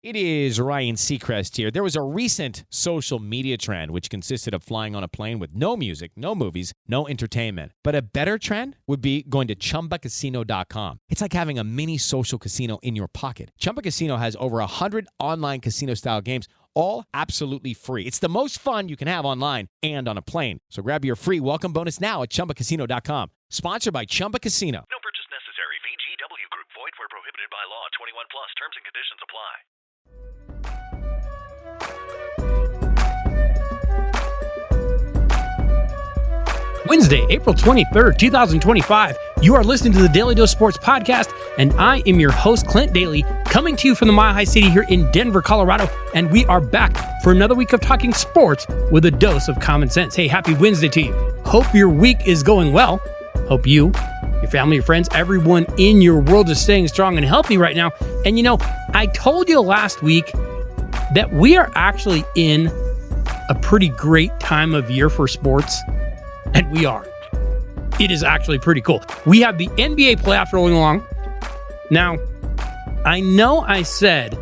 It is Ryan Seacrest here. There was a recent social media trend which consisted of flying on a plane with no music, no movies, no entertainment. But a better trend would be going to ChumbaCasino.com. It's like having a mini social casino in your pocket. Chumba Casino has over 100 online casino-style games, all absolutely free. It's the most fun you can have online and on a plane. So grab your free welcome bonus now at ChumbaCasino.com. Sponsored by Chumba Casino. No purchase necessary. VGW Group. Void where prohibited by law. 21 plus. Terms and conditions apply. Wednesday, April 23rd, 2025. You are listening to the Daly Dose Sports Podcast, and I am your host, Clint Daly, coming to you from the Mile High City here in Denver, Colorado, and we are back for another week of talking sports with a dose of common sense. Hey, happy Wednesday to you. Hope your week is going well. Hope you, your family, your friends, everyone in your world is staying strong and healthy right now. And you know, I told you last week that we are actually in a pretty great time of year for sports. And we are. It is actually pretty cool. We have the NBA playoffs rolling along. Now, I know I said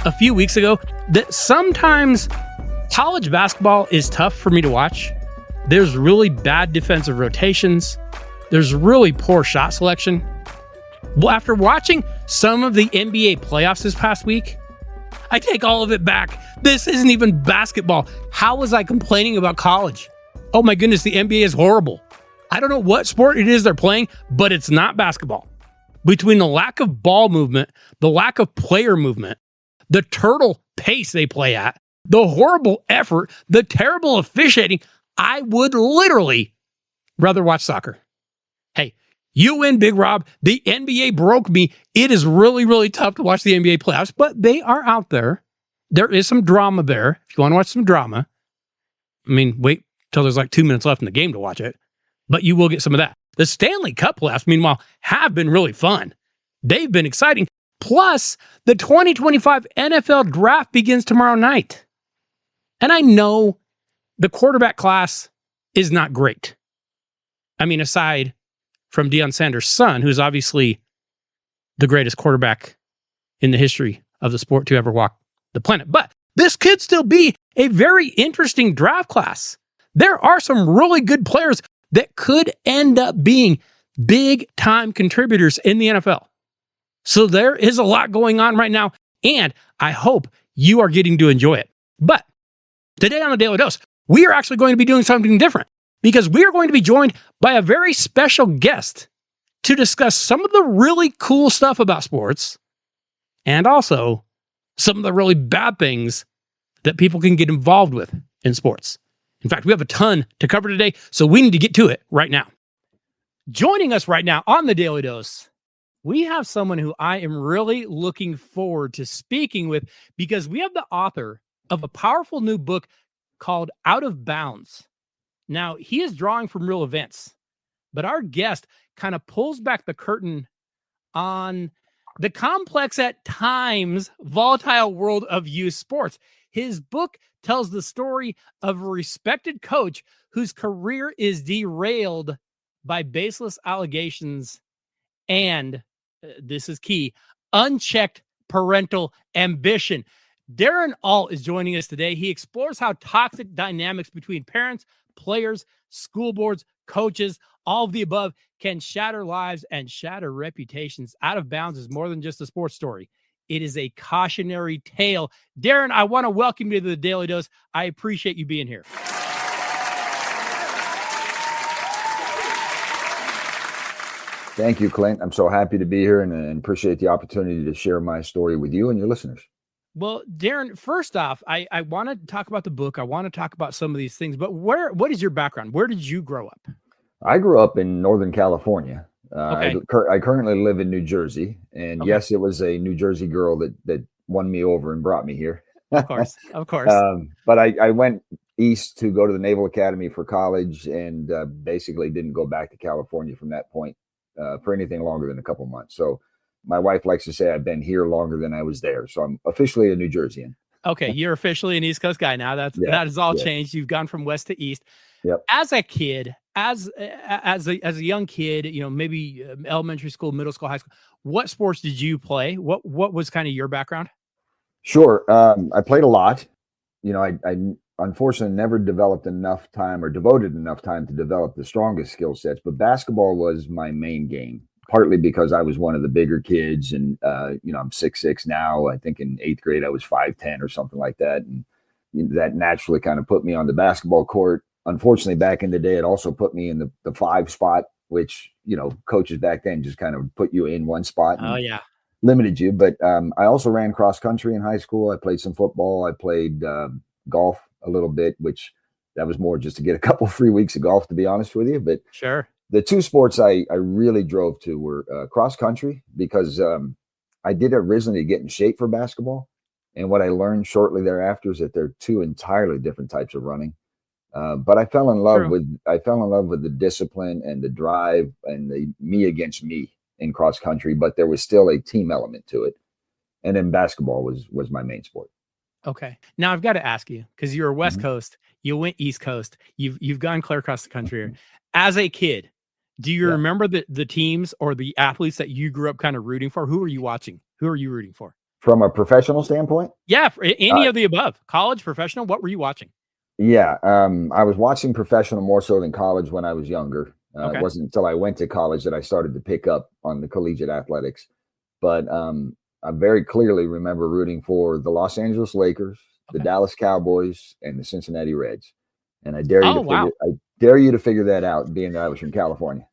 a few weeks ago that sometimes college basketball is tough for me to watch. There's really bad defensive rotations. There's really poor shot selection. Well, after watching some of the NBA playoffs this past week, I take all of it back. This isn't even basketball. How was I complaining about college? Oh my goodness, the NBA is horrible. I don't know what sport it is they're playing, but it's not basketball. Between the lack of ball movement, the lack of player movement, the turtle pace they play at, the horrible effort, the terrible officiating, I would literally rather watch soccer. Hey, you win, Big Rob. The NBA broke me. It is really, really tough to watch the NBA playoffs, but they are out there. There is some drama there. If you want to watch some drama, I mean, wait till there's like 2 minutes left in the game to watch it, but you will get some of that. The Stanley Cup playoffs, meanwhile, have been really fun. They've been exciting. Plus, the 2025 NFL draft begins tomorrow night. And I know the quarterback class is not great. I mean, aside from Deion Sanders' son, who's obviously the greatest quarterback in the history of the sport to ever walk the planet. But this could still be a very interesting draft class. There are some really good players that could end up being big-time contributors in the NFL. So there is a lot going on right now, and I hope you are getting to enjoy it. But today on the Daily Dose, we are actually going to be doing something different because we are going to be joined by a very special guest to discuss some of the really cool stuff about sports and also some of the really bad things that people can get involved with in sports. In fact, we have a ton to cover today, so we need to get to it right now. Joining us right now on the Daily Dose, we have someone who I am really looking forward to speaking with because we have the author of a powerful new book called Out of Bounds. Now, he is drawing from real events, but our guest kind of pulls back the curtain on the complex, at times volatile world of youth sports. His book tells the story of a respected coach whose career is derailed by baseless allegations and, this is key, unchecked parental ambition. Darren Ault is joining us today. He explores how toxic dynamics between parents, players, school boards, coaches, all of the above can shatter lives and shatter reputations. Out of Bounds is more than just a sports story. It is a cautionary tale. Darren, I want to welcome you to the Daily Dose. I appreciate you being here. Thank you, Clint. I'm so happy to be here and appreciate the opportunity to share my story with you and your listeners. Well, Darren, first off, I want to talk about the book. I want to talk about some of these things, but what is your background? Where did you grow up? I grew up in Northern California. Okay. I currently live in New Jersey, and Okay. yes, it was a New Jersey girl that won me over and brought me here. Of course. But I went east to go to the Naval Academy for college and basically didn't go back to California from that point for anything longer than a couple months. So my wife likes to say I've been here longer than I was there. So I'm officially a New Jerseyan. Okay, you're officially an East Coast guy now. That has all changed. You've gone from west to east. Yep. As a kid, as a young kid, you know, maybe elementary school, middle school, high school, what sports did you play? What was kind of your background? Sure. I played a lot. I unfortunately never developed enough time or devoted enough time to develop the strongest skill sets, but basketball was my main game, partly because I was one of the bigger kids. And, I'm 6'6" now. I think in 8th grade, I was 5'10" or something like that. And that naturally kind of put me on the basketball court. Unfortunately, back in the day, it also put me in the 5 spot, which, coaches back then just kind of put you in one spot. Oh, yeah. Limited you. But I also ran cross country in high school. I played some football. I played golf a little bit, which that was more just to get a couple free weeks of golf, to be honest with you. But sure, the 2 sports I really drove to were cross country, because I did originally get in shape for basketball. And what I learned shortly thereafter is that they're 2 entirely different types of running. But I fell in love with the discipline and the drive and the me against me in cross country, but there was still a team element to it. And then basketball was my main sport. Okay. Now I've got to ask you, because you're West Coast, you went East Coast, you've gone clear across the country here. As a kid, do you remember the teams or the athletes that you grew up kind of rooting for? Who are you watching? Who are you rooting for? From a professional standpoint? Yeah, any of the above. College, professional, what were you watching? Yeah, I was watching professional more so than college when I was younger. It wasn't until I went to college that I started to pick up on the collegiate athletics. But I very clearly remember rooting for the Los Angeles Lakers, the Dallas Cowboys, and the Cincinnati Reds. And I dare you to figure that out, being that I was from California.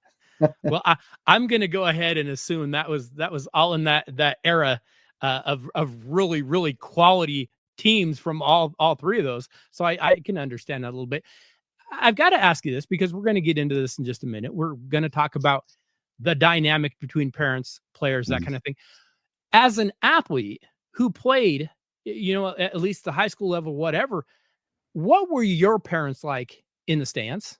Well, I'm going to go ahead and assume that was all in that era of really, really quality teams from all 3 of those. So I can understand that a little bit. I've got to ask you this, because we're going to get into this in just a minute. We're going to talk about the dynamic between parents, players, that kind of thing. As an athlete who played, at least the high school level, whatever, what were your parents like in the stands?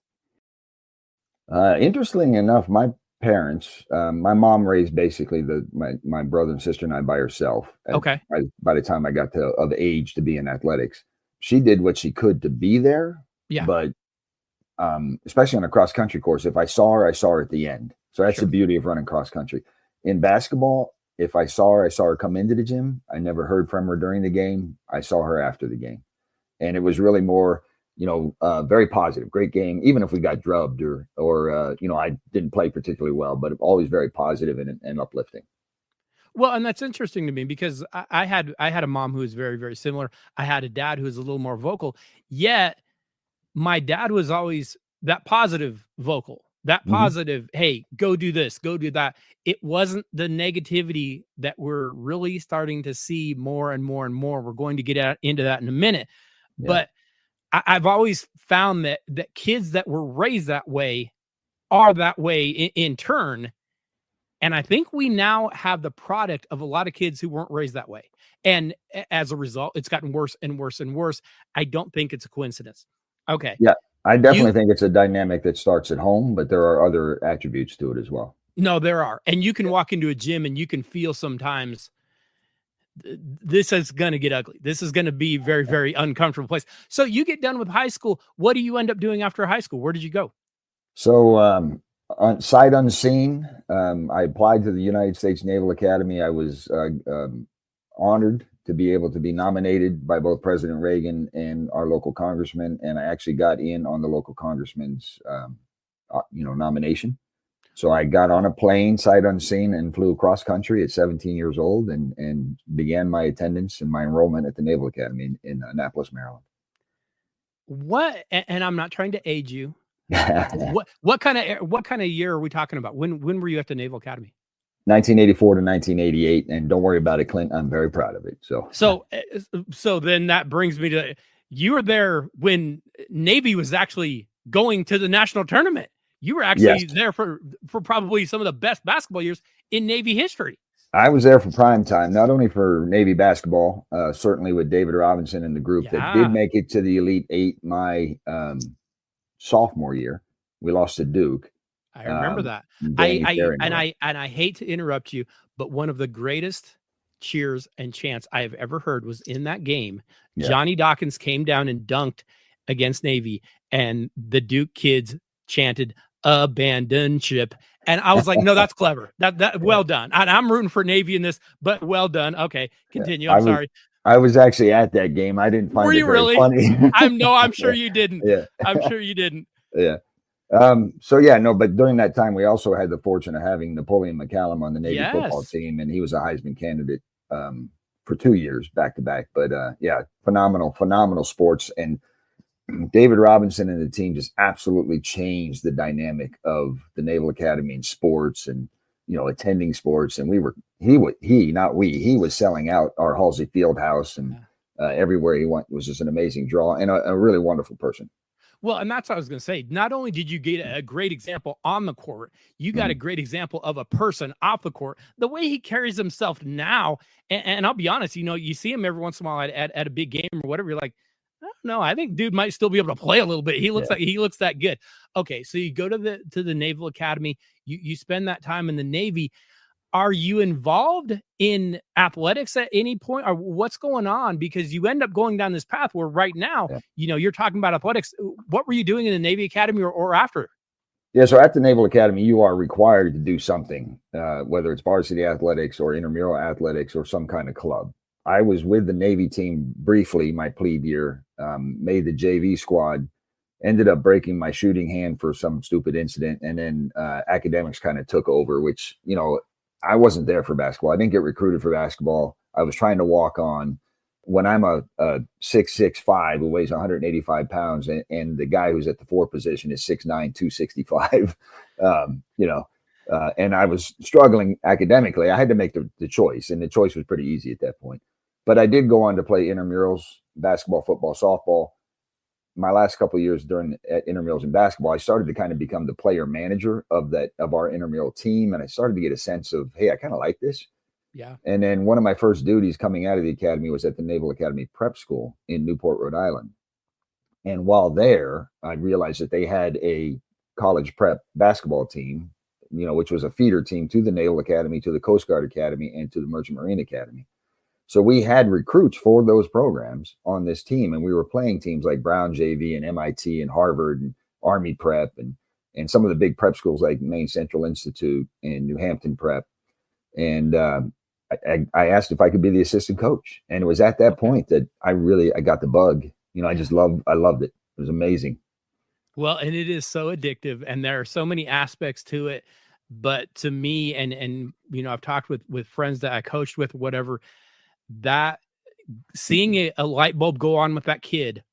Interestingly enough, my parents, my mom raised basically my brother and sister and I by herself. By the time I got of age to be in athletics, she did what she could to be there. Yeah. But especially on a cross country course, if I saw her at the end. So that's the beauty of running cross country. In basketball, if I saw her come into the gym. I never heard from her during the game. I saw her after the game, and it was really more, very positive, great game. Even if we got drubbed or I didn't play particularly well, but always very positive and uplifting. Well, and that's interesting to me, because I had a mom who was very, very similar. I had a dad who was a little more vocal, yet my dad was always that positive vocal, that positive, hey, go do this, go do that. It wasn't the negativity that we're really starting to see more and more and more. We're going to get into that in a minute. Yeah. But I've always found that kids that were raised that way are that way in turn. And I think we now have the product of a lot of kids who weren't raised that way. And as a result, it's gotten worse and worse and worse. I don't think it's a coincidence. Okay. Yeah, I definitely think it's a dynamic that starts at home, but there are other attributes to it as well. No, there are. And you can walk into a gym and you can feel sometimes this is going to get ugly. This is going to be very, very uncomfortable place. So you get done with high school. What do you end up doing after high school? Where did you go? So on sight unseen, I applied to the United States Naval Academy. I was honored to be able to be nominated by both President Reagan and our local congressman. And I actually got in on the local congressman's, nomination. So I got on a plane sight unseen and flew cross country at 17 years old and began my attendance and my enrollment at the Naval Academy in Annapolis, Maryland. What? And I'm not trying to age you. What kind of year are we talking about? When were you at the Naval Academy? 1984 to 1988, and don't worry about it, Clint. I'm very proud of it. So then that brings me to, you were there when Navy was actually going to the national tournament. You were actually there for probably some of the best basketball years in Navy history. I was there for prime time, not only for Navy basketball, certainly with David Robinson and the group that did make it to the Elite Eight my sophomore year. We lost to Duke. I remember that. I hate to interrupt you, but one of the greatest cheers and chants I have ever heard was in that game. Yeah. Johnny Dawkins came down and dunked against Navy, and the Duke kids chanted "Abandon ship," and I was like, "No, that's clever. That well done." I'm rooting for Navy in this, but well done. Okay, continue. I'm sorry. I was actually at that game. I didn't find Were it you very really? funny. I'm sure you didn't. Yeah. I'm sure you didn't. Yeah. So yeah, no, but during that time, we also had the fortune of having Napoleon McCallum on the Navy football Yes. team, and he was a Heisman candidate for 2 years back to back. But yeah, phenomenal sports. And David Robinson and the team just absolutely changed the dynamic of the Naval Academy and sports and, attending sports. And he was selling out our Halsey Fieldhouse and everywhere he went. It was just an amazing draw and a really wonderful person. Well, and that's what I was going to say. Not only did you get a great example on the court, you got a great example of a person off the court. The way he carries himself now, and I'll be honest, you see him every once in a while at a big game or whatever. You're like, I don't know. I think dude might still be able to play a little bit. He looks that good. Okay, so you go to the Naval Academy. You spend that time in the Navy. Are you involved in athletics at any point, or what's going on? Because you end up going down this path where right now, you're talking about athletics. What were you doing in the Navy Academy or after? Yeah, so at the Naval Academy, you are required to do something, whether it's varsity athletics or intramural athletics or some kind of club. I was with the Navy team briefly my plebe year, made the JV squad, ended up breaking my shooting hand for some stupid incident, and then academics kind of took over, which, I wasn't there for basketball. I didn't get recruited for basketball. I was trying to walk on. When I'm a 6'6" who weighs 185 pounds, and the guy who's at the 4 position is 6'9", 265, and I was struggling academically, I had to make the choice, and the choice was pretty easy at that point. But I did go on to play intramurals, basketball, football, softball. My last couple of years at intramurals and basketball, I started to kind of become the player manager of our intramural team. And I started to get a sense of, hey, I kind of like this. Yeah. And then one of my first duties coming out of the academy was at the Naval Academy Prep School in Newport, Rhode Island. And while there, I realized that they had a college prep basketball team, which was a feeder team to the Naval Academy, to the Coast Guard Academy, and to the Merchant Marine Academy. So we had recruits for those programs on this team, and we were playing teams like Brown JV and MIT and Harvard and Army Prep and some of the big prep schools like Maine Central Institute and New Hampton Prep. And I asked if I could be the assistant coach. And it was at that point that I got the bug. I loved it. It was amazing. Well, and it is so addictive, and there are so many aspects to it. But to me, and I've talked with friends that I coached with, whatever, that seeing a light bulb go on with that kid,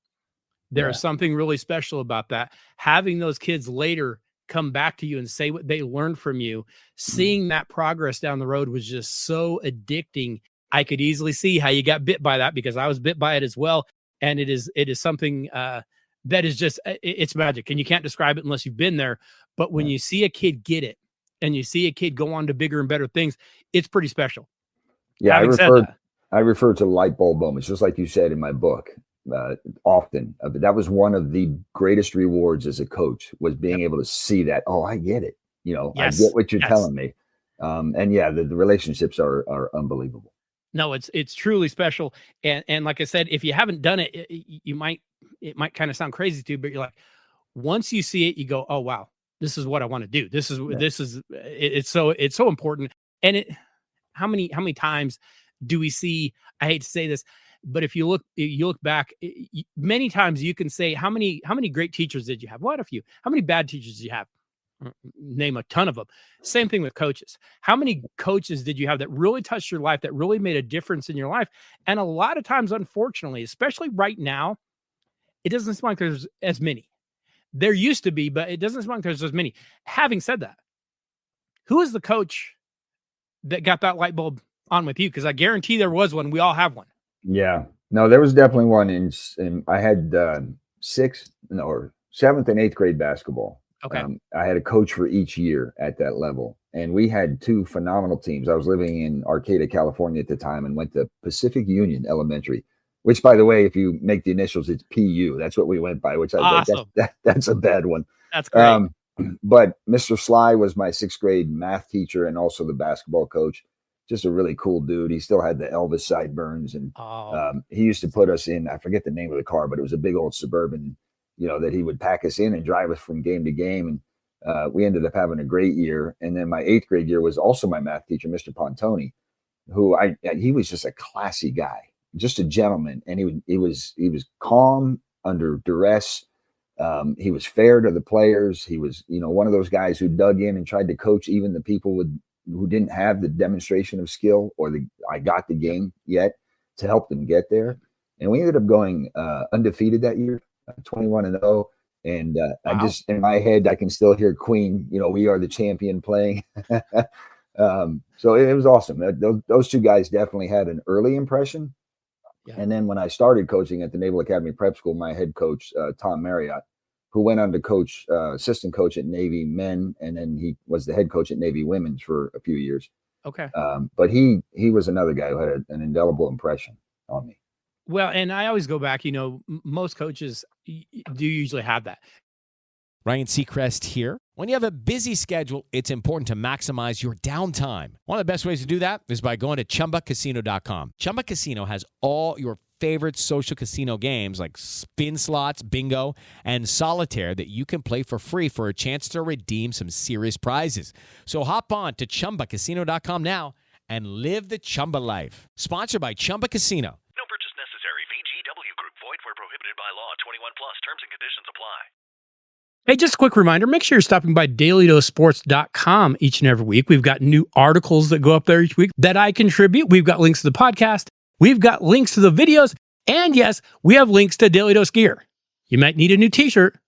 there's something really special about that. Having those kids later come back to you and say what they learned from you, seeing that progress down the road was just so addicting. I could easily see how you got bit by that, because I was bit by it as well. And it is something that is just, it's magic, and you can't describe it unless you've been there. But when you see a kid get it, and you see a kid go on to bigger and better things, it's pretty special. Yeah, I refer to light bulb moments, just like you said in my book, often. But that was one of the greatest rewards as a coach, was being able to see that. Oh, I get it. I get what you're telling me. And yeah, the relationships are unbelievable. No, it's truly special. And like I said, if you haven't done it, it might kind of sound crazy to you, but you're like, once you see it, you go, oh wow, this is what I want to do. It's so important. And how many times do we see, I hate to say this, but if you look back, many times you can say, how many great teachers did you have? What a few. How many bad teachers did you have? Name a ton of them. Same thing with coaches. How many coaches did you have that really touched your life, that really made a difference in your life? And a lot of times, unfortunately, especially right now, it doesn't seem like there's as many. There used to be, but it doesn't seem like there's as many. Having said that, who is the coach that got that light bulb on with you? Because I guarantee there was one. We all have one. Yeah. No, there was definitely one in I had 7th and 8th grade basketball. Okay. I had a coach for each year at that level, and we had 2 phenomenal teams. I was living in Arcata, California at the time, and went to Pacific Union Elementary, which, by the way, if you make the initials, it's PU. That's what we went by, which awesome. That's a bad one. That's great. But Mr. Sly was my 6th grade math teacher and also the basketball coach. Just a really cool dude. He still had the Elvis sideburns, and he used to put us in, I forget the name of the car, but it was a big old Suburban, that he would pack us in and drive us from game to game. And we ended up having a great year. And then my 8th grade year was also my math teacher, Mr. Pontoni, who he was just a classy guy. just a gentleman, and he was calm under duress. He was fair to the players. He was, one of those guys who dug in and tried to coach even the people who didn't have the demonstration of skill or I got the game yet to help them get there. And we ended up going undefeated that year, 21-0. And wow. I just, in my head, I can still hear Queen, "We Are the Champion" playing. So it was awesome. Those two guys definitely had an early impression. Yeah. And then when I started coaching at the Naval Academy Prep School, my head coach, Tom Marriott, who went on to coach, assistant coach at Navy men, and then he was the head coach at Navy women's for a few years. Okay. But he was another guy who had an indelible impression on me. Well, and I always go back, most coaches do usually have that. Ryan Seacrest here. When you have a busy schedule, it's important to maximize your downtime. One of the best ways to do that is by going to ChumbaCasino.com. Chumba Casino has all your favorite social casino games like spin slots, bingo, and solitaire that you can play for free for a chance to redeem some serious prizes. So hop on to ChumbaCasino.com now and live the Chumba life. Sponsored by Chumba Casino. No purchase necessary. VGW Group. Void where prohibited by law. 21 plus. Terms and conditions apply. Hey, just a quick reminder, make sure you're stopping by DailyDoseSports.com each and every week. We've got new articles that go up there each week that I contribute. We've got links to the podcast. We've got links to the videos. And yes, we have links to Daly Dose gear. You might need a new t-shirt,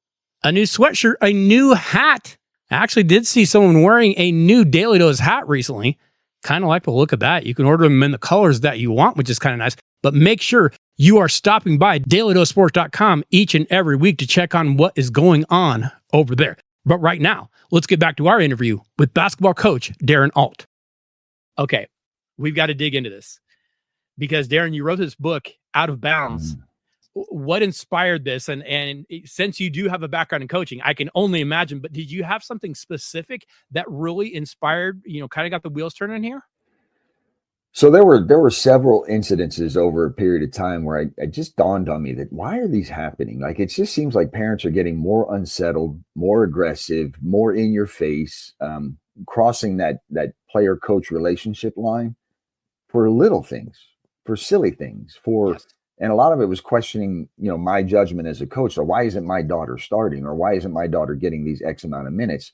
a new sweatshirt, a new hat. I actually did see someone wearing a new Daly Dose hat recently. Kind of like the look of that. You can order them in the colors that you want, which is kind of nice. But make sure you are stopping by DailyDoseSports.com each and every week to check on what is going on over there. But right now, let's get back to our interview with basketball coach Darren Ault. Okay, we've got to dig into this because, Darren, you wrote this book, Out of Bounds. What inspired this? And since you do have a background in coaching, I can only imagine, but did you have something specific that really inspired, kind of got the wheels turning here? So there were several incidences over a period of time where it just dawned on me that why are these happening? Like, it just seems like parents are getting more unsettled, more aggressive, more in your face, crossing that player coach relationship line for little things, for silly things, Yes. And a lot of it was questioning, my judgment as a coach. So why isn't my daughter starting, or why isn't my daughter getting these X amount of minutes?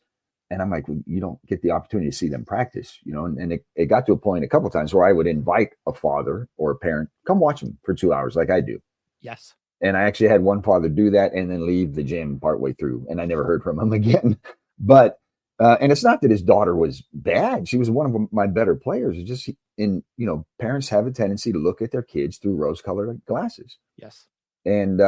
And I'm like, well, you don't get the opportunity to see them practice, and it got to a point a couple of times where I would invite a father or a parent, come watch them for 2 hours like I do. Yes. And I actually had one father do that and then leave the gym partway through, and I never heard from him again. But, and it's not that his daughter was bad. She was one of my better players. It's just, parents have a tendency to look at their kids through rose-colored glasses. Yes. And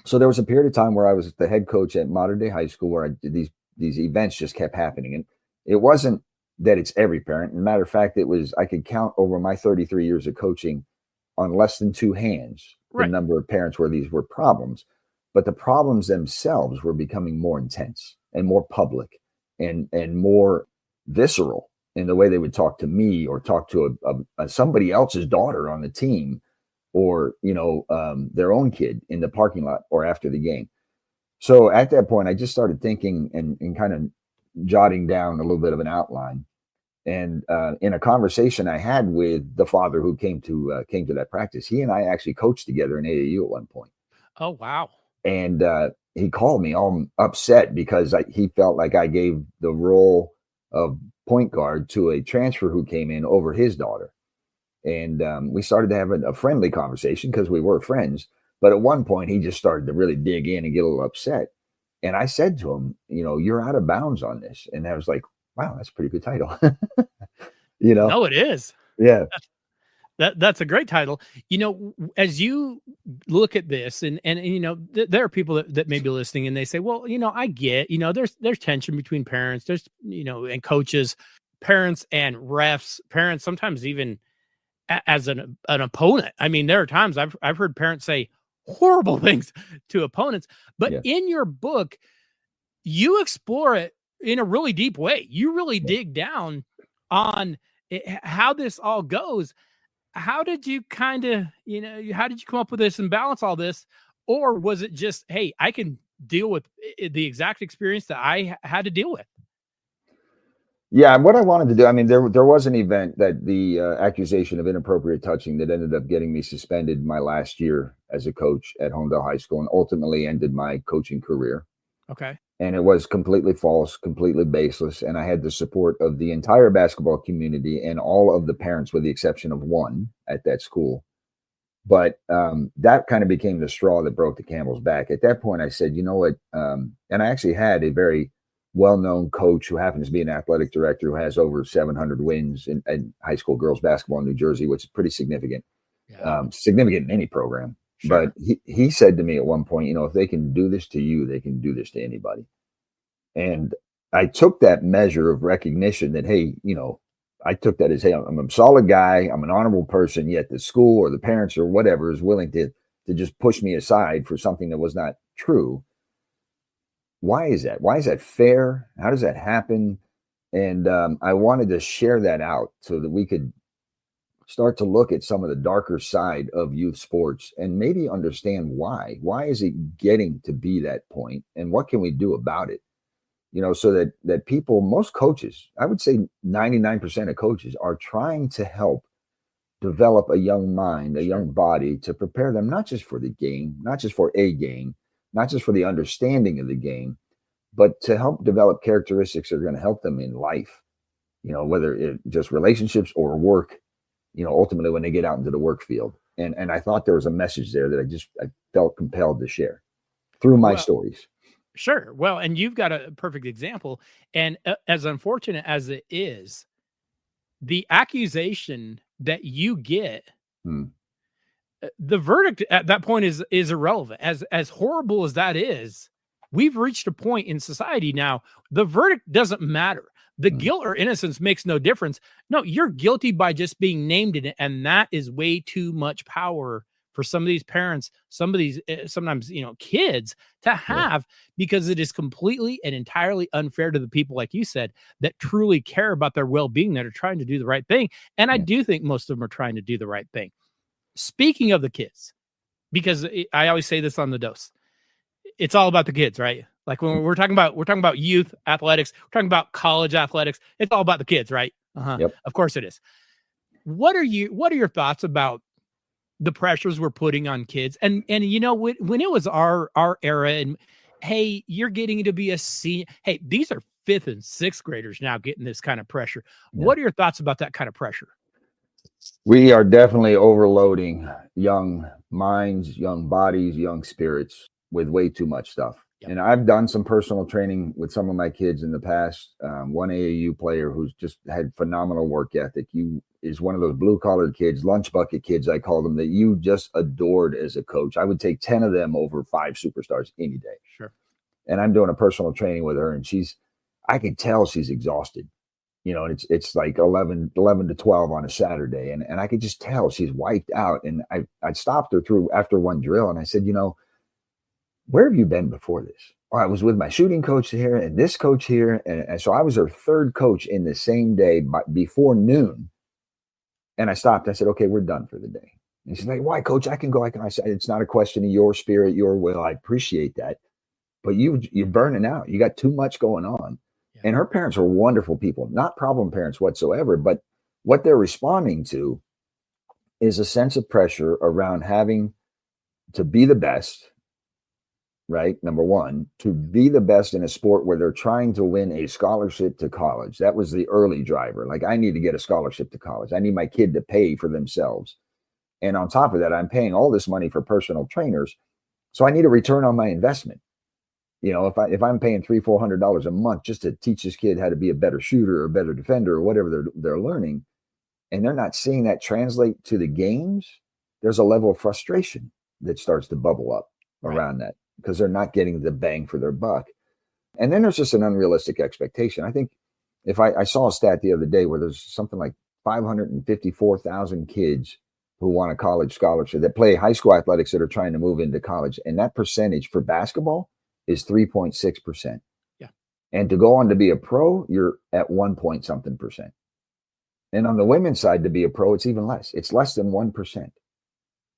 so there was a period of time where I was the head coach at Modern Day High School where I did these events just kept happening. And it wasn't that it's every parent. As a matter of fact, I could count over my 33 years of coaching on less than two hands, right, the number of parents where these were problems. But the problems themselves were becoming more intense and more public and more visceral in the way they would talk to me or talk to somebody else's daughter on the team or, their own kid in the parking lot or after the game. So at that point, I just started thinking and kind of jotting down a little bit of an outline. And in a conversation I had with the father who came to that practice, he and I actually coached together in AAU at one point. Oh, wow. And he called me all upset because he felt like I gave the role of point guard to a transfer who came in over his daughter. And we started to have a friendly conversation because we were friends. But at one point, he just started to really dig in and get a little upset. And I said to him, you're out of bounds on this. And I was like, wow, that's a pretty good title. No, it is. Yeah. That's a great title. As you look at this and there are people that may be listening and they say, well, I get, there's tension between parents, there's, and coaches, parents and refs, parents, sometimes even as an opponent. I mean, there are times I've heard parents say horrible things to opponents, but in your book, you explore it in a really deep way. You really dig down on how this all goes. How did you how did you come up with this and balance all this? Or was it just, hey, I can deal with the exact experience that I had to deal with? Yeah, what I wanted to do, I mean, there was an event that the accusation of inappropriate touching that ended up getting me suspended my last year as a coach at Homedale High School and ultimately ended my coaching career. Okay. And it was completely false, completely baseless. And I had the support of the entire basketball community and all of the parents, with the exception of one at that school. But that kind of became the straw that broke the camel's back. At that point, I said, you know what? And I actually had a very well-known coach who happens to be an athletic director who has over 700 wins in high school girls basketball in New Jersey, which is pretty significant, Yeah. significant in any program. Sure. But he said to me at one point, you know, if they can do this to you, they can do this to anybody. And I took that measure of recognition that, hey, you know, I took that as, hey, I'm a solid guy, I'm an honorable person, yet the school or the parents or whatever is willing to just push me aside for something that was not true. Why is that? Why is that fair? How does that happen? And I wanted to share that out so that we could start to look at some of the darker side of youth sports and maybe understand why. Why is it getting to be that point, and what can we do about it? You know, so that people, most coaches, I would say 99% of coaches are trying to help develop a young mind, a young body, to prepare them not just for the game, not just for a game, not just for the understanding of the game, but to help develop characteristics that are going to help them in life, you know, whether it just relationships or work, you know, ultimately when they get out into the work field. And I thought there was a message there that I felt compelled to share through my Well, stories. sure. Well, and you've got a perfect example. And as unfortunate as it is, the accusation that you get, Hmm. the verdict at that point is irrelevant. As horrible as that is, we've reached a point in society now. The verdict doesn't matter. The Hmm. guilt or innocence makes no difference. No, you're guilty by just being named in it, and that is way too much power for some of these parents, some of these sometimes kids to Yeah. have, because it is completely and entirely unfair to the people, like you said, that truly care about their well-being, that are trying to do the right thing. And I Yeah. do think most of them are trying to do the right thing. Speaking of the kids, because I always say this on the dose, it's all about the kids, right? Like when we're talking about youth athletics, we're talking about college athletics. It's all about the kids, right? Yep. Of course it is. What are your thoughts about the pressures we're putting on kids? And when it was our era, and hey, you're getting to be a senior. Hey, these are 5th and 6th graders now getting this kind of pressure. Yeah. What are your thoughts about that kind of pressure? We are definitely overloading young minds, young bodies, young spirits with way too much stuff. Yep. And I've done some personal training with some of my kids in the past. One AAU player who's just had phenomenal work ethic. You is one of those blue collar kids, lunch bucket kids, I call them, that you just adored as a coach. I would take 10 of them over 5 superstars any day. Sure. And I'm doing a personal training with her, and I can tell she's exhausted. You know, and it's like 11 to 12 on a Saturday. And I could just tell she's wiped out. And I stopped her through after one drill. And I said, you know, where have you been before this? Oh, I was with my shooting coach here and this coach here. And so I was her third coach in the same day before noon. And I stopped. I said, okay, we're done for the day. And she's like, why, coach? I can go. I said, it's not a question of your spirit, your will. I appreciate that. But you're burning out. You got too much going on. And her parents are wonderful people, not problem parents whatsoever. But what they're responding to is a sense of pressure around having to be the best, right? Number one, to be the best in a sport where they're trying to win a scholarship to college. That was the early driver. Like, I need to get a scholarship to college. I need my kid to pay for themselves. And on top of that, I'm paying all this money for personal trainers. So I need a return on my investment. You know, if I'm paying $300-400 a month just to teach this kid how to be a better shooter or a better defender or whatever they're learning, and they're not seeing that translate to the games, there's a level of frustration that starts to bubble up around that, because they're not getting the bang for their buck. And then there's just an unrealistic expectation. I think if I saw a stat the other day where there's something like 554,000 kids who want a college scholarship that play high school athletics that are trying to move into college, and that percentage for basketball is 3.6%. Yeah. And to go on to be a pro, you're at 1 point something percent. And on the women's side, to be a pro, it's even less. It's less than 1%.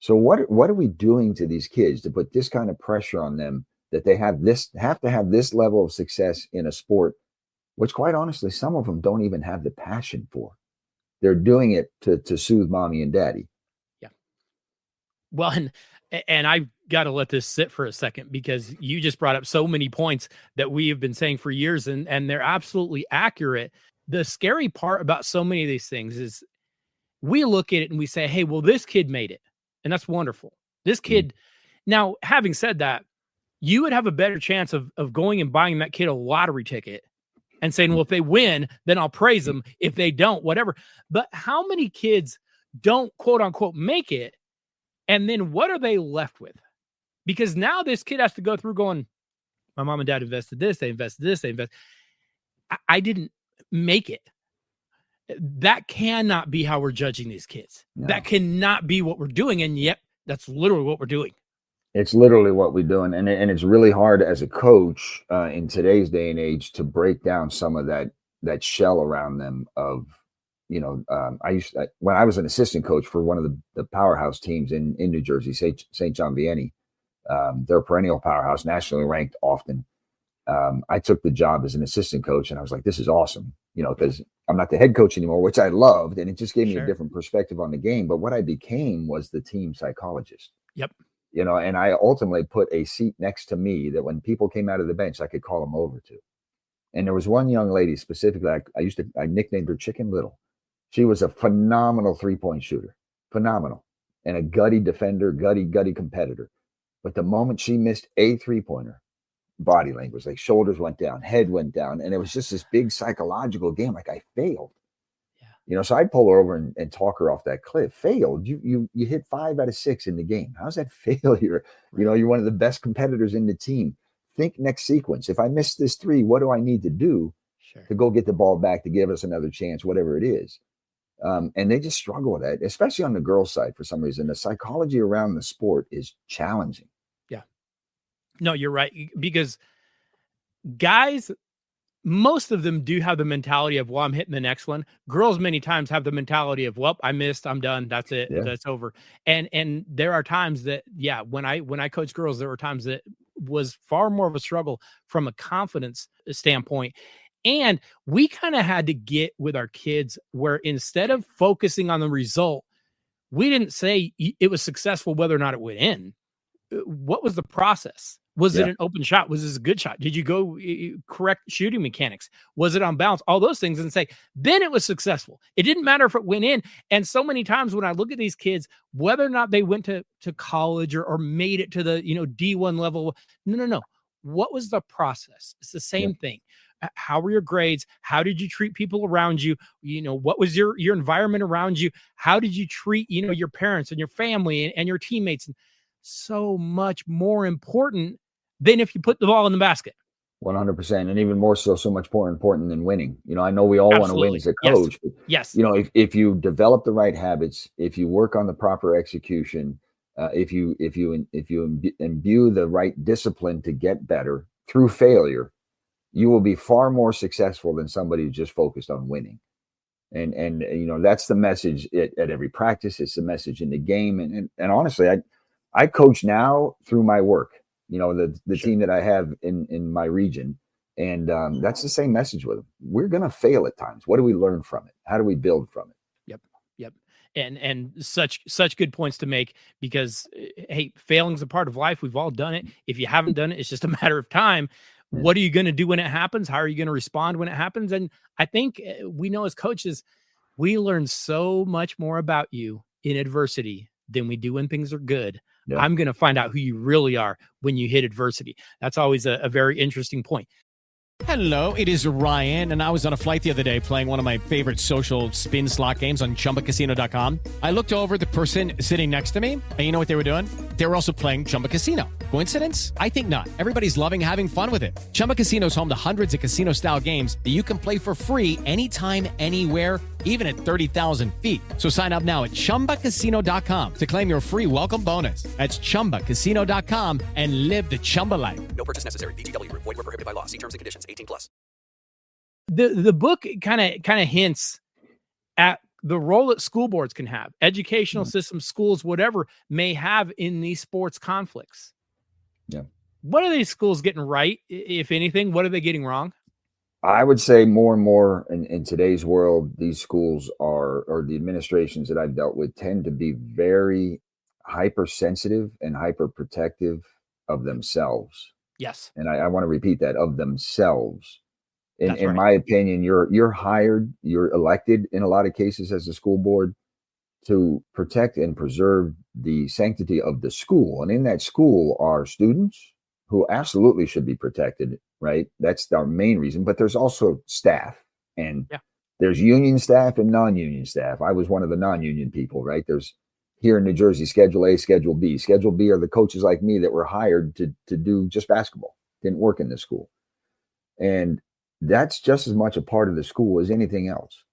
So what are we doing to these kids to put this kind of pressure on them, that they have to have this level of success in a sport which quite honestly, some of them don't even have the passion for. They're doing it to soothe mommy and daddy. Yeah. Well, and I got to let this sit for a second, because you just brought up so many points that we have been saying for years, and they're absolutely accurate. The scary part about so many of these things is we look at it and we say, hey, well, this kid made it, and that's wonderful. This kid. Now, having said that, you would have a better chance of going and buying that kid a lottery ticket and saying, well, if they win, then I'll praise them. If they don't, whatever. But how many kids don't, quote unquote, make it? And then what are they left with? Because now this kid has to go through going, my mom and dad invested this, they invested this, they invested. I didn't make it. That cannot be how we're judging these kids. No. That cannot be what we're doing. And yet that's literally what we're doing. It's literally what we're doing. And it's really hard as a coach in today's day and age to break down some of that shell around them of, when I was an assistant coach for one of the powerhouse teams in New Jersey, St. John Vianney, they're a perennial powerhouse, nationally ranked often. I took the job as an assistant coach, and I was like, this is awesome, because I'm not the head coach anymore, which I loved. And it just gave me a different perspective on the game. But what I became was the team psychologist. Yep. And I ultimately put a seat next to me that when people came out of the bench, I could call them over to. And there was one young lady specifically, I nicknamed her Chicken Little. She was a phenomenal 3-point shooter, phenomenal, and a gutty defender, gutty competitor. But the moment she missed a 3-pointer, body language, like shoulders went down, head went down. And it was just this big psychological game. Like, I failed. So I'd pull her over and talk her off that cliff. Failed. You hit 5 out of 6 in the game. How's that failure? Right. You're one of the best competitors in the team. Think next sequence. If I miss this 3, what do I need to do to go get the ball back, to give us another chance, whatever it is? And they just struggle with that, especially on the girls' side for some reason. The psychology around the sport is challenging. Yeah. No, you're right. Because guys, most of them do have the mentality of, well, I'm hitting the next one. Girls many times have the mentality of, well, I missed, I'm done. That's it. Yeah. That's over. And there are times that, when I coach girls, there were times that was far more of a struggle from a confidence standpoint. And we kind of had to get with our kids where instead of focusing on the result, we didn't say it was successful whether or not it went in. What was the process? Was it an open shot? Was this a good shot? Did you go correct shooting mechanics? Was it on balance? All those things, and say, then it was successful. It didn't matter if it went in. And so many times when I look at these kids, whether or not they went to college or made it to the D1 level, no. What was the process? It's the same thing. How were your grades? How did you treat people around you? What was your environment around you? How did you treat your parents and your family and your teammates? So much more important than if you put the ball in the basket. 100%. And even more so much more important than winning. I know we all want to win as a coach. Yes. But, if you develop the right habits, if you work on the proper execution, if you imbue the right discipline to get better through failure, you will be far more successful than somebody who's just focused on winning. And that's the message at every practice. It's the message in the game. And honestly, I coach now through my work, the team that I have in my region. And that's the same message with them. We're going to fail at times. What do we learn from it? How do we build from it? Yep. And such good points to make, because, hey, failing's a part of life. We've all done it. If you haven't done it, it's just a matter of time. Yeah. What are you going to do when it happens? How are you going to respond when it happens? And I think we know as coaches, we learn so much more about you in adversity than we do when things are good. Yeah. I'm going to find out who you really are when you hit adversity. That's always a very interesting point. Hello, it is Ryan, and I was on a flight the other day playing one of my favorite social spin slot games on ChumbaCasino.com. I looked over at the person sitting next to me, and you know what they were doing? They were also playing Chumba Casino. Coincidence? I think not. Everybody's loving having fun with it. Chumba Casino is home to hundreds of casino-style games that you can play for free anytime, anywhere, even at 30,000 feet. So sign up now at ChumbaCasino.com to claim your free welcome bonus. That's ChumbaCasino.com and live the Chumba life. No purchase necessary. VGW. Void where prohibited by law. See terms and conditions. 18+. The book kind of hints at the role that school boards can have, educational systems, schools, whatever may have in these sports conflicts. Yeah. What are these schools getting right, if anything? What are they getting wrong? I would say more and more in today's world, these schools or the administrations that I've dealt with tend to be very hypersensitive and hyperprotective of themselves. Yes, And I want to repeat that, of themselves. that's In right. my opinion, you're hired, you're elected in a lot of cases as a school board to protect and preserve the sanctity of the school. And in that school are students who absolutely should be protected, right? That's our main reason. But there's also staff, and Yeah. there's union staff and non-union staff. I was one of the non-union people, right? There's here in New Jersey, Schedule A, Schedule B. Schedule B are the coaches like me that were hired to do just basketball, didn't work in the school. And that's just as much a part of the school as anything else.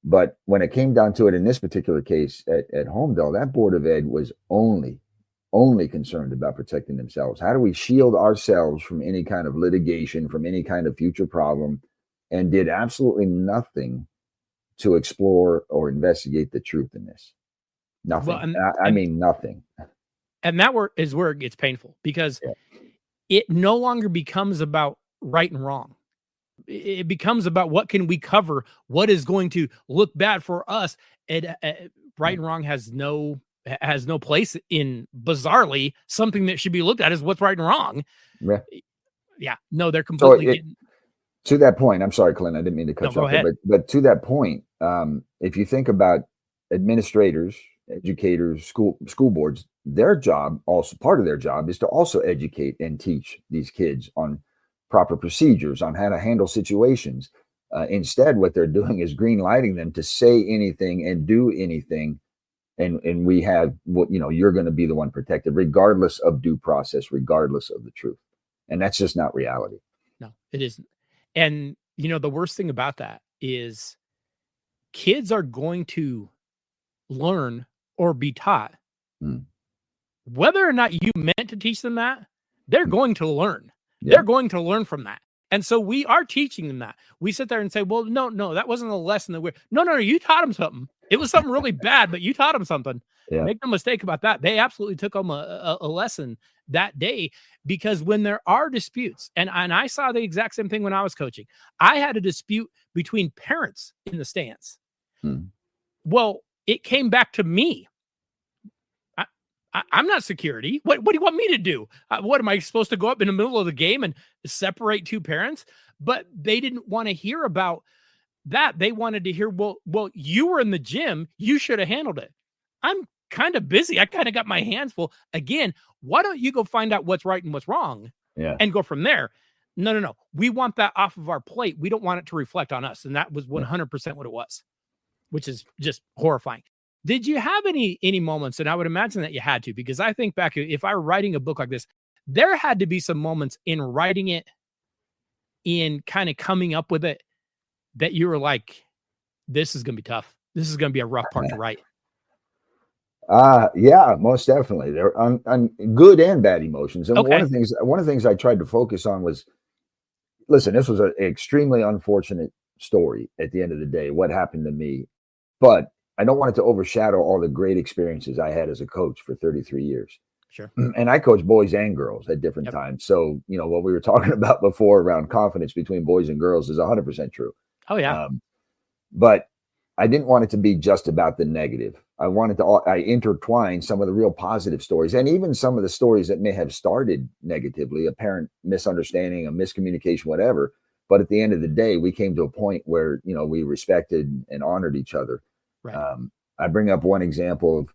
But when it came down to it in this particular case at Homedale, that Board of Ed was only concerned about protecting themselves. How do we shield ourselves from any kind of litigation, from any kind of future problem, and did absolutely nothing to explore or investigate the truth in this. Nothing. Well, I mean, nothing. And that is where it gets painful, because it no longer becomes about right and wrong. It becomes about what can we cover, what is going to look bad for us. Right and wrong has no place in, bizarrely, something that should be looked at is what's right and wrong. Yeah. No, they're completely to that point. I'm sorry, Clint, I didn't mean to cut you off, but to that point, if you think about administrators, educators, school boards, their job, also part of their job, is to also educate and teach these kids on proper procedures, on how to handle situations. Instead, what they're doing is green lighting them to say anything and do anything. And we have you're going to be the one protected, regardless of due process, regardless of the truth. And that's just not reality. No, it isn't. And, the worst thing about that is kids are going to learn or be taught. Whether or not you meant to teach them that, they're going to learn. Yeah. They're going to learn from that. And so we are teaching them that. We sit there and say, well, no, that wasn't a lesson that no, you taught them something. It was something really bad, but you taught them something. Yeah. Make no mistake about that. They absolutely took them a lesson that day, because when there are disputes, and I saw the exact same thing when I was coaching, I had a dispute between parents in the stands. Well, it came back to me. I'm not security. What do you want me to do? What am I supposed to go up in the middle of the game and separate two parents? But they didn't want to hear about that. They wanted to hear, well, you were in the gym. You should have handled it. I'm kind of busy. I kind of got my hands full. Again, why don't you go find out what's right and what's wrong and go from there? No. We want that off of our plate. We don't want it to reflect on us. And that was 100% what it was, which is just horrifying. Did you have any moments, and I would imagine that you had to, because I think back, if I were writing a book like this, there had to be some moments in writing it, in kind of coming up with it, that you were like, this is going to be tough. This is going to be a rough part to write. Yeah, most definitely. There are good and bad emotions. And one of the things I tried to focus on was, listen, this was an extremely unfortunate story at the end of the day, what happened to me. But I don't want it to overshadow all the great experiences I had as a coach for 33 years. Sure. And I coached boys and girls at different times. So, what we were talking about before around confidence between boys and girls is 100% true. Oh, yeah. But I didn't want it to be just about the negative. I intertwined some of the real positive stories, and even some of the stories that may have started negatively, a parent misunderstanding, a miscommunication, whatever. But at the end of the day, we came to a point where, we respected and honored each other. Right. I bring up one example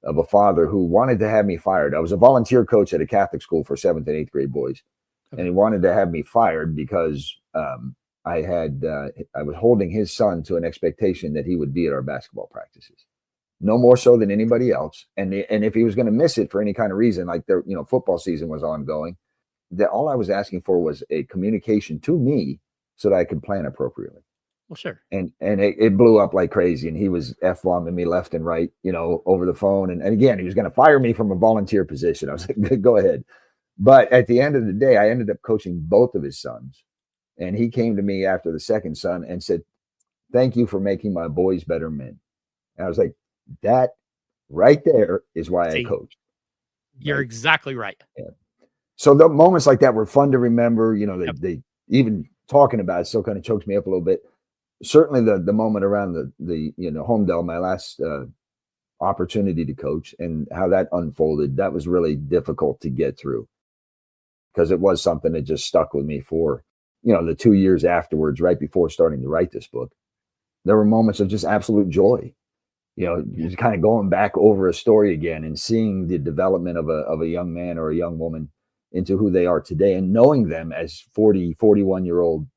of a father who wanted to have me fired. I was a volunteer coach at a Catholic school for 7th and 8th grade boys. And he wanted to have me fired because I was holding his son to an expectation that he would be at our basketball practices, no more so than anybody else. And if he was going to miss it for any kind of reason, like football season was ongoing, that all I was asking for was a communication to me so that I could plan appropriately. Well, sure. And it blew up like crazy, and he was F-bombing me left and right, over the phone. And again, he was going to fire me from a volunteer position. I was like, go ahead. But at the end of the day, I ended up coaching both of his sons. And he came to me after the second son and said, thank you for making my boys better men. And I was like, that right there is why I coached. You're exactly right. Yeah. So the moments like that were fun to remember. They even talking about it still kind of chokes me up a little bit. Certainly the moment around the home dell, my last opportunity to coach, and how that unfolded, that was really difficult to get through, because it was something that just stuck with me for, the 2 years afterwards, right before starting to write this book. There were moments of just absolute joy, just kind of going back over a story again and seeing the development of a young man or a young woman into who they are today, and knowing them as 40, 41-year-old,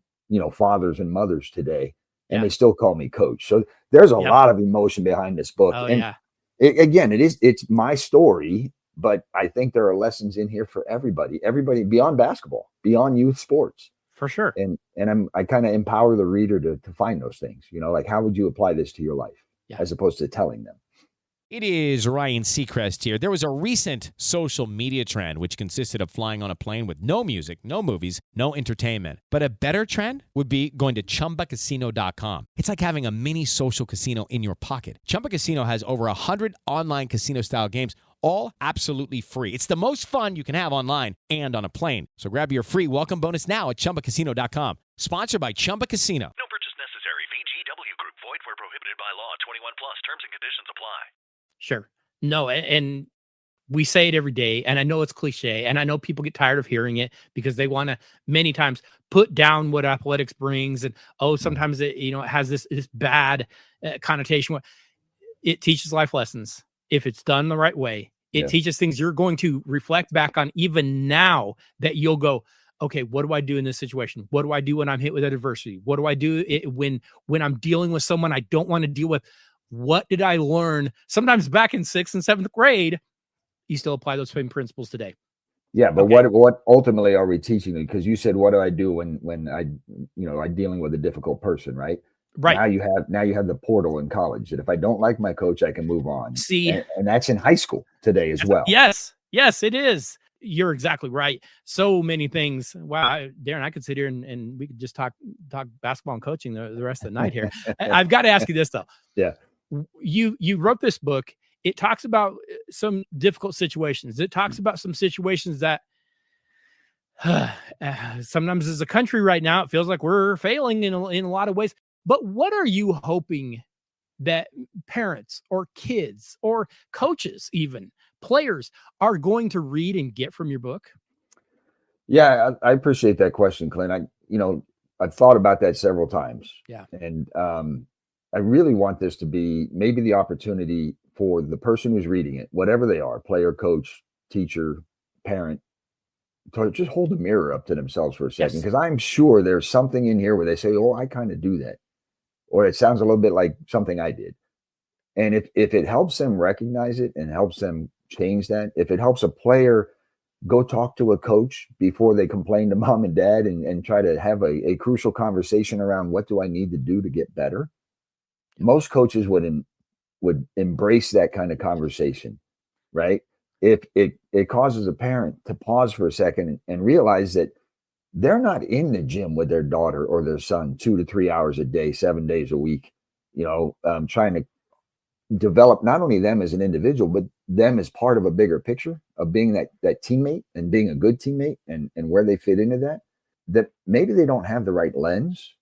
fathers and mothers today. And they still call me coach. So there's a lot of emotion behind this book. Oh, and it's my story, but I think there are lessons in here for everybody beyond basketball, beyond youth sports. For sure. And I kind of empower the reader to find those things, like, how would you apply this to your life as opposed to telling them? It is Ryan Seacrest here. There was a recent social media trend which consisted of flying on a plane with no music, no movies, no entertainment. But a better trend would be going to ChumbaCasino.com. It's like having a mini social casino in your pocket. Chumba Casino has over 100 online casino-style games, all absolutely free. It's the most fun you can have online and on a plane. So grab your free welcome bonus now at ChumbaCasino.com. Sponsored by Chumba Casino. No purchase necessary. VGW Group. Void where prohibited by law. 21 plus. Terms and conditions apply. Sure. No, and we say it every day, and I know it's cliche, and I know people get tired of hearing it because they want to many times put down what athletics brings, and sometimes it has this bad connotation. It teaches life lessons if it's done the right way. It teaches things you're going to reflect back on even now, that you'll go, okay, what do I do in this situation? What do I do when I'm hit with adversity? What do I do when I'm dealing with someone I don't want to deal with? What did I learn? Sometimes back in 6th and 7th grade, you still apply those same principles today. Yeah, but what ultimately are we teaching them? Because you said, what do I do when I'm dealing with a difficult person, right? Right. Now you have the portal in college that if I don't like my coach, I can move on. See, and that's in high school today as well. Yes, it is. You're exactly right. So many things. Wow, Darren, I could sit here and we could just talk basketball and coaching the rest of the night here. I've got to ask you this though. Yeah. You wrote this book. It talks about some difficult situations. It talks about some situations that sometimes as a country right now, it feels like we're failing in a lot of ways. But what are you hoping that parents or kids or coaches, even players, are going to read and get from your book? Yeah, I appreciate that question, Clint. I've thought about that several times. Yeah. And I really want this to be maybe the opportunity for the person who's reading it, whatever they are, player, coach, teacher, parent, to just hold a mirror up to themselves for a second. Because I'm sure there's something in here where they say, oh, I kind of do that. Or it sounds a little bit like something I did. And if it helps them recognize it and helps them change that, if it helps a player go talk to a coach before they complain to mom and dad and try to have a crucial conversation around what do I need to do to get better, most coaches would embrace that kind of conversation, right? If it causes a parent to pause for a second and realize that they're not in the gym with their daughter or their son 2 to 3 hours a day, 7 days a week, trying to develop not only them as an individual, but them as part of a bigger picture of being that teammate and being a good teammate and where they fit into that maybe they don't have the right lens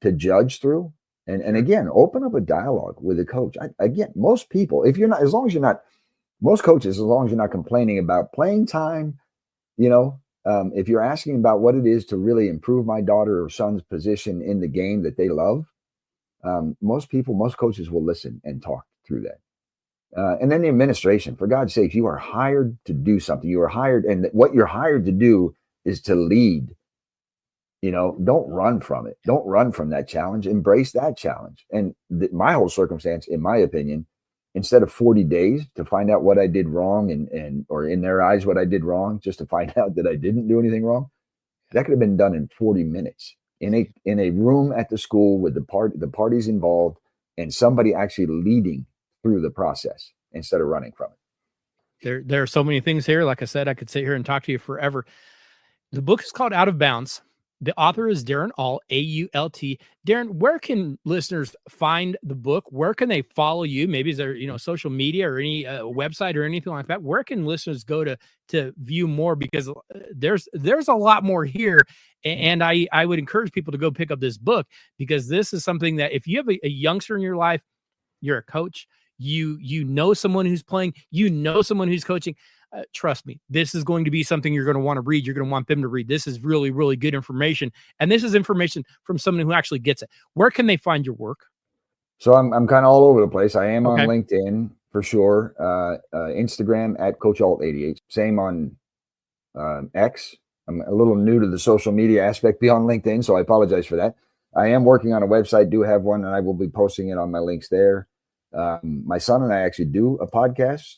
to judge through. And again, open up a dialogue with a coach. Most people, most coaches, as long as you're not complaining about playing time, if you're asking about what it is to really improve my daughter or son's position in the game that they love, most coaches will listen and talk through that. And then the administration, for God's sake, you are hired to do something. You are hired, and what you're hired to do is to lead. Don't run from it. Don't run from that challenge. Embrace that challenge. And my whole circumstance, in my opinion, instead of 40 days to find out what I did wrong and or in their eyes what I did wrong, just to find out that I didn't do anything wrong, that could have been done in 40 minutes in a room at the school with the parties involved and somebody actually leading through the process instead of running from it. There are so many things here. Like I said, I could sit here and talk to you forever. The book is called Out of Bounds. The author is Darren Ault, Ault. Darren, where can listeners find the book? Where can they follow you? Maybe is there, social media or any website or anything like that? Where can listeners go to view more? Because there's a lot more here. And I would encourage people to go pick up this book, because this is something that if you have a youngster in your life, you're a coach, you know someone who's playing, someone who's coaching. Trust me, this is going to be something you're going to want to read. You're going to want them to read. This is really, really good information. And this is information from someone who actually gets it. Where can they find your work? So I'm kind of all over the place. I am on LinkedIn for sure. Instagram at Coach Alt88. Same on X. I'm a little new to the social media aspect beyond LinkedIn, so I apologize for that. I am working on a website, do have one, and I will be posting it on my links there. My son and I actually do a podcast,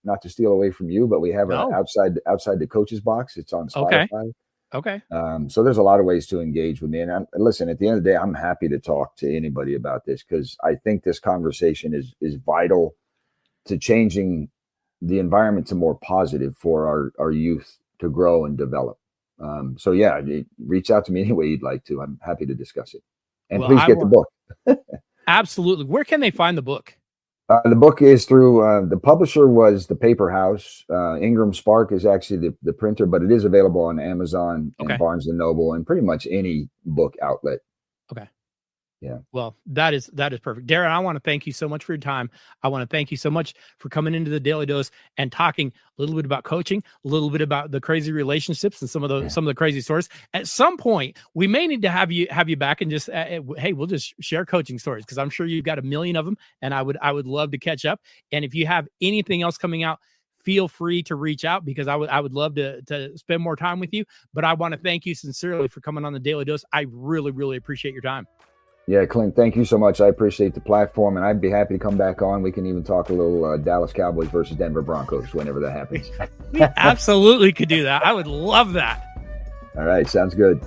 not to steal away from you, but we have an outside the coach's box. It's on Spotify. Okay. So there's a lot of ways to engage with me. And listen, at the end of the day, I'm happy to talk to anybody about this, because I think this conversation is vital to changing the environment to more positive for our youth to grow and develop. So yeah, reach out to me any way you'd like to. I'm happy to discuss it. And please get the book. Absolutely. Where can they find the book? The book is through the publisher was the Paper House. Ingram Spark is actually the printer, but it is available on Amazon and Barnes and Noble and pretty much any book outlet. Okay. Yeah. Well, that is perfect. Darren, I want to thank you so much for your time. I want to thank you so much for coming into the Daily Dose and talking a little bit about coaching, a little bit about the crazy relationships and some of the crazy stories. At some point, we may need to have you back and just hey, we'll just share coaching stories, because I'm sure you've got a million of them, and I would love to catch up. And if you have anything else coming out, feel free to reach out, because I would love to spend more time with you. But I want to thank you sincerely for coming on the Daily Dose. I really, really appreciate your time. Yeah, Clint, thank you so much. I appreciate the platform, and I'd be happy to come back on. We can even talk a little Dallas Cowboys versus Denver Broncos whenever that happens. We absolutely could do that. I would love that. All right, sounds good.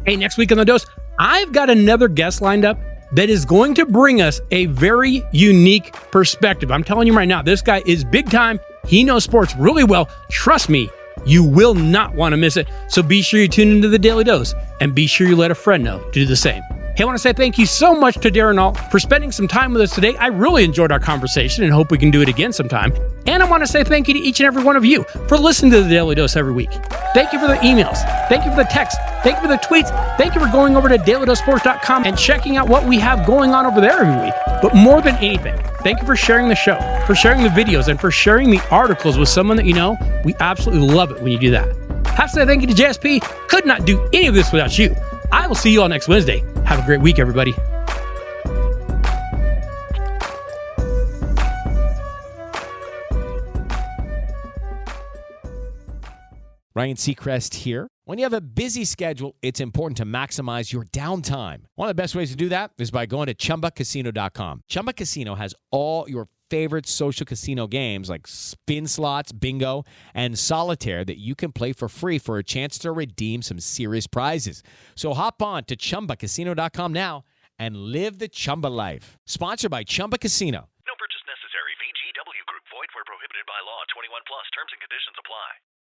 Hey, next week on The Dose, I've got another guest lined up that is going to bring us a very unique perspective. I'm telling you right now, this guy is big time. He knows sports really well. Trust me, you will not want to miss it. So be sure you tune into the Daily Dose, and be sure you let a friend know to do the same. Hey, I want to say thank you so much to Darren Ault for spending some time with us today. I really enjoyed our conversation and hope we can do it again sometime. And I want to say thank you to each and every one of you for listening to the Daily Dose every week. Thank you for the emails. Thank you for the texts. Thank you for the tweets. Thank you for going over to DailyDoseSports.com and checking out what we have going on over there every week. But more than anything, thank you for sharing the show, for sharing the videos, and for sharing the articles with someone that you know. We absolutely love it when you do that. Have to say thank you to JSP. Could not do any of this without you. I will see you all next Wednesday. Have a great week, everybody. Ryan Seacrest here. When you have a busy schedule, it's important to maximize your downtime. One of the best ways to do that is by going to ChumbaCasino.com. Chumba Casino has all your favorite social casino games like spin slots, bingo, and solitaire that you can play for free for a chance to redeem some serious prizes. So hop on to ChumbaCasino.com now and live the Chumba life. Sponsored by Chumba Casino. No purchase necessary. VGW Group. Void where prohibited by law. 21 plus. Terms and conditions apply.